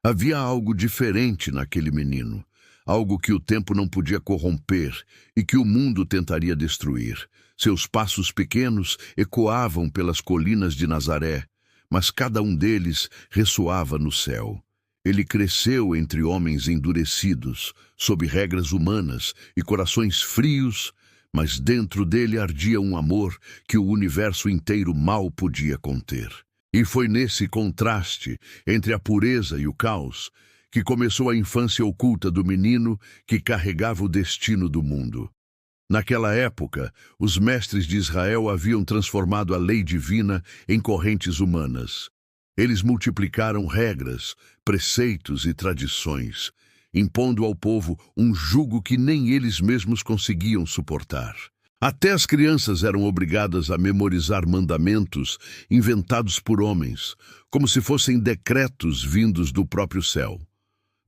Havia algo diferente naquele menino, algo que o tempo não podia corromper e que o mundo tentaria destruir. Seus passos pequenos ecoavam pelas colinas de Nazaré, mas cada um deles ressoava no céu. Ele cresceu entre homens endurecidos, sob regras humanas e corações frios, mas dentro dele ardia um amor que o universo inteiro mal podia conter. E foi nesse contraste entre a pureza e o caos que começou a infância oculta do menino que carregava o destino do mundo. Naquela época, os mestres de Israel haviam transformado a lei divina em correntes humanas. Eles multiplicaram regras, preceitos e tradições, impondo ao povo um jugo que nem eles mesmos conseguiam suportar. Até as crianças eram obrigadas a memorizar mandamentos inventados por homens, como se fossem decretos vindos do próprio céu.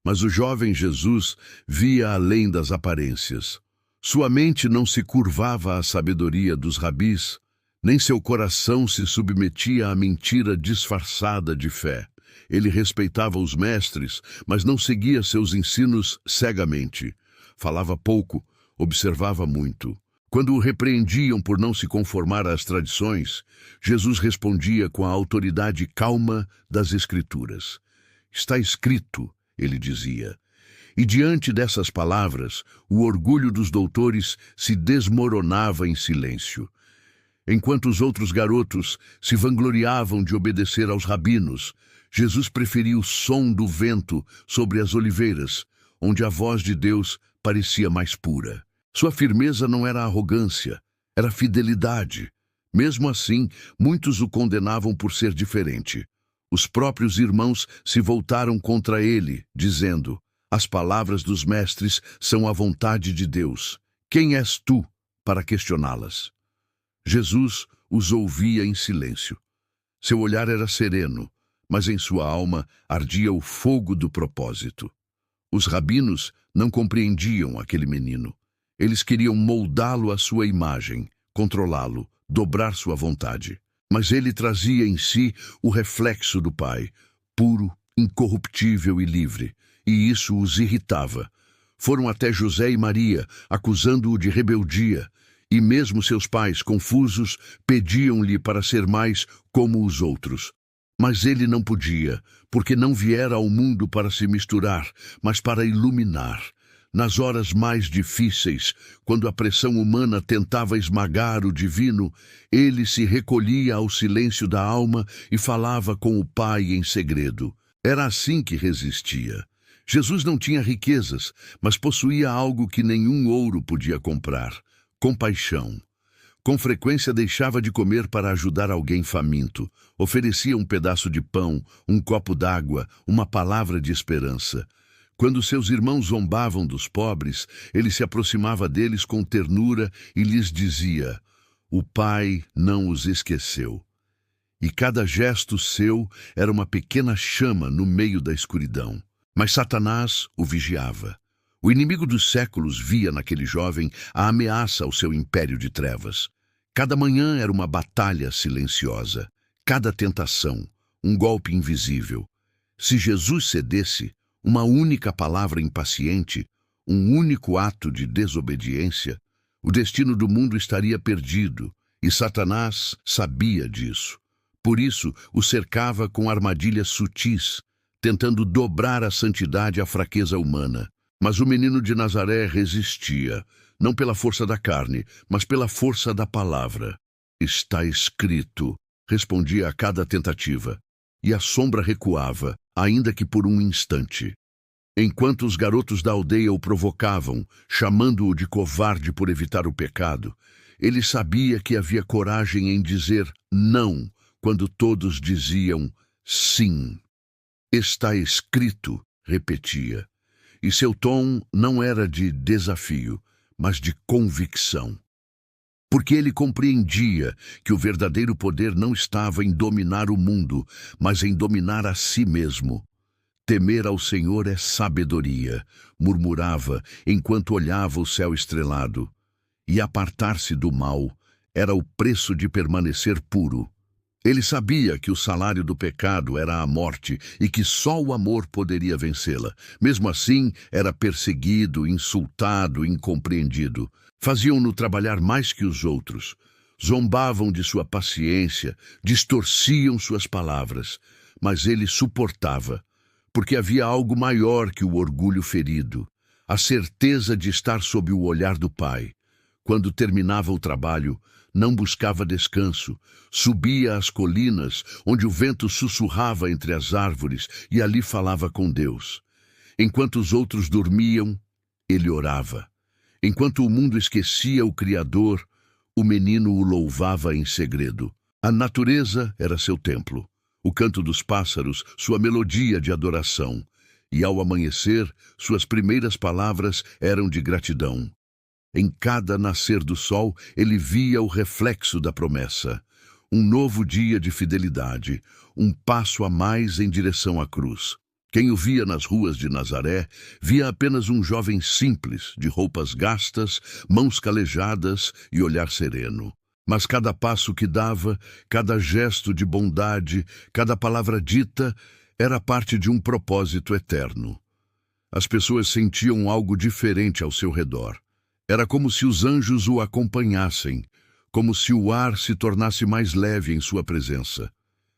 Mas o jovem Jesus via além das aparências. Sua mente não se curvava à sabedoria dos rabis, nem seu coração se submetia à mentira disfarçada de fé. Ele respeitava os mestres, mas não seguia seus ensinos cegamente. Falava pouco, observava muito. Quando o repreendiam por não se conformar às tradições, Jesus respondia com a autoridade calma das Escrituras. Está escrito, ele dizia. E diante dessas palavras, o orgulho dos doutores se desmoronava em silêncio. Enquanto os outros garotos se vangloriavam de obedecer aos rabinos, Jesus preferia o som do vento sobre as oliveiras, onde a voz de Deus parecia mais pura. Sua firmeza não era arrogância, era fidelidade. Mesmo assim, muitos o condenavam por ser diferente. Os próprios irmãos se voltaram contra ele, dizendo: as palavras dos mestres são a vontade de Deus. Quem és tu para questioná-las? Jesus os ouvia em silêncio. Seu olhar era sereno, mas em sua alma ardia o fogo do propósito. Os rabinos não compreendiam aquele menino. Eles queriam moldá-lo à sua imagem, controlá-lo, dobrar sua vontade. Mas ele trazia em si o reflexo do Pai, puro, incorruptível e livre, e isso os irritava. Foram até José e Maria, acusando-o de rebeldia, e mesmo seus pais, confusos, pediam-lhe para ser mais como os outros. Mas ele não podia, porque não viera ao mundo para se misturar, mas para iluminar. Nas horas mais difíceis, quando a pressão humana tentava esmagar o divino, ele se recolhia ao silêncio da alma e falava com o Pai em segredo. Era assim que resistia. Jesus não tinha riquezas, mas possuía algo que nenhum ouro podia comprar: compaixão. Com frequência deixava de comer para ajudar alguém faminto. Oferecia um pedaço de pão, um copo d'água, uma palavra de esperança. Quando seus irmãos zombavam dos pobres, ele se aproximava deles com ternura e lhes dizia: o Pai não os esqueceu. E cada gesto seu era uma pequena chama no meio da escuridão. Mas Satanás o vigiava. O inimigo dos séculos via naquele jovem a ameaça ao seu império de trevas. Cada manhã era uma batalha silenciosa. Cada tentação, um golpe invisível. Se Jesus cedesse, uma única palavra impaciente, um único ato de desobediência, o destino do mundo estaria perdido, e Satanás sabia disso. Por isso, o cercava com armadilhas sutis, tentando dobrar a santidade à fraqueza humana. Mas o menino de Nazaré resistia, não pela força da carne, mas pela força da palavra. Está escrito, respondia a cada tentativa, e a sombra recuava, ainda que por um instante. Enquanto os garotos da aldeia o provocavam, chamando-o de covarde por evitar o pecado, ele sabia que havia coragem em dizer não, quando todos diziam sim. Está escrito, repetia, e seu tom não era de desafio, mas de convicção. Porque ele compreendia que o verdadeiro poder não estava em dominar o mundo, mas em dominar a si mesmo. Temer ao Senhor é sabedoria, murmurava enquanto olhava o céu estrelado. E apartar-se do mal era o preço de permanecer puro. Ele sabia que o salário do pecado era a morte e que só o amor poderia vencê-la. Mesmo assim, era perseguido, insultado, incompreendido. Faziam-no trabalhar mais que os outros. Zombavam de sua paciência, distorciam suas palavras. Mas ele suportava, porque havia algo maior que o orgulho ferido, a certeza de estar sob o olhar do Pai. Quando terminava o trabalho, não buscava descanso, subia às colinas, onde o vento sussurrava entre as árvores, e ali falava com Deus. Enquanto os outros dormiam, ele orava. Enquanto o mundo esquecia o Criador, o menino o louvava em segredo. A natureza era seu templo, o canto dos pássaros, sua melodia de adoração, e ao amanhecer, suas primeiras palavras eram de gratidão. Em cada nascer do sol, ele via o reflexo da promessa. Um novo dia de fidelidade, um passo a mais em direção à cruz. Quem o via nas ruas de Nazaré, via apenas um jovem simples, de roupas gastas, mãos calejadas e olhar sereno. Mas cada passo que dava, cada gesto de bondade, cada palavra dita, era parte de um propósito eterno. As pessoas sentiam algo diferente ao seu redor. Era como se os anjos o acompanhassem, como se o ar se tornasse mais leve em sua presença.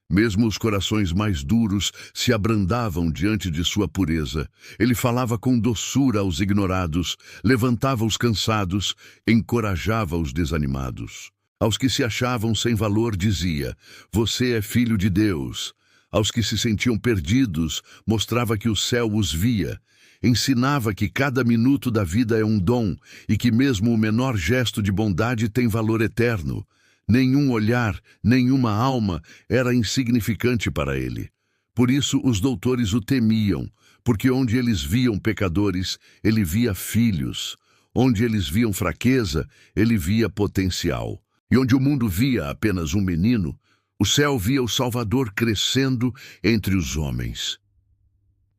Mesmo os corações mais duros se abrandavam diante de sua pureza. Ele falava com doçura aos ignorados, levantava os cansados, encorajava os desanimados. Aos que se achavam sem valor dizia: "Você é filho de Deus." Aos que se sentiam perdidos, mostrava que o céu os via. Ensinava que cada minuto da vida é um dom e que mesmo o menor gesto de bondade tem valor eterno. Nenhum olhar, nenhuma alma era insignificante para ele. Por isso os doutores o temiam, porque onde eles viam pecadores, ele via filhos. Onde eles viam fraqueza, ele via potencial. E onde o mundo via apenas um menino, o céu via o Salvador crescendo entre os homens.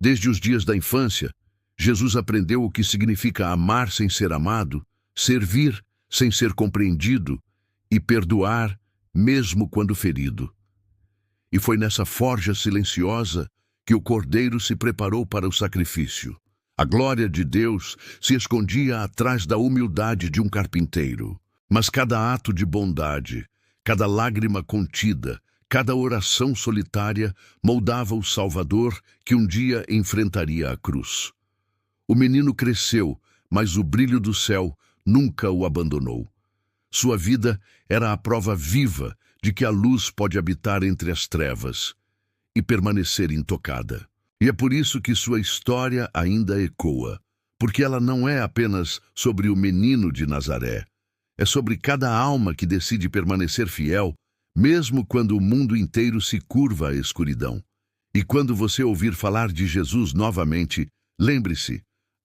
Desde os dias da infância, Jesus aprendeu o que significa amar sem ser amado, servir sem ser compreendido e perdoar mesmo quando ferido. E foi nessa forja silenciosa que o Cordeiro se preparou para o sacrifício. A glória de Deus se escondia atrás da humildade de um carpinteiro. Mas cada ato de bondade, cada lágrima contida, cada oração solitária moldava o Salvador que um dia enfrentaria a cruz. O menino cresceu, mas o brilho do céu nunca o abandonou. Sua vida era a prova viva de que a luz pode habitar entre as trevas e permanecer intocada. E é por isso que sua história ainda ecoa, porque ela não é apenas sobre o menino de Nazaré, é sobre cada alma que decide permanecer fiel, mesmo quando o mundo inteiro se curva à escuridão. E quando você ouvir falar de Jesus novamente, lembre-se: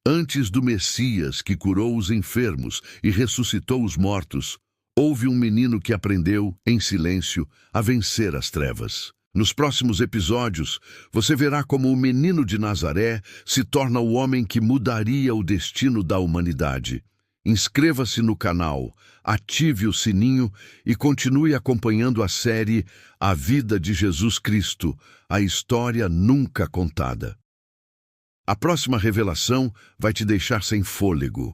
antes do Messias que curou os enfermos e ressuscitou os mortos, houve um menino que aprendeu, em silêncio, a vencer as trevas. Nos próximos episódios, você verá como o menino de Nazaré se torna o homem que mudaria o destino da humanidade. Inscreva-se no canal, ative o sininho e continue acompanhando a série A Vida de Jesus Cristo, a história nunca contada. A próxima revelação vai te deixar sem fôlego.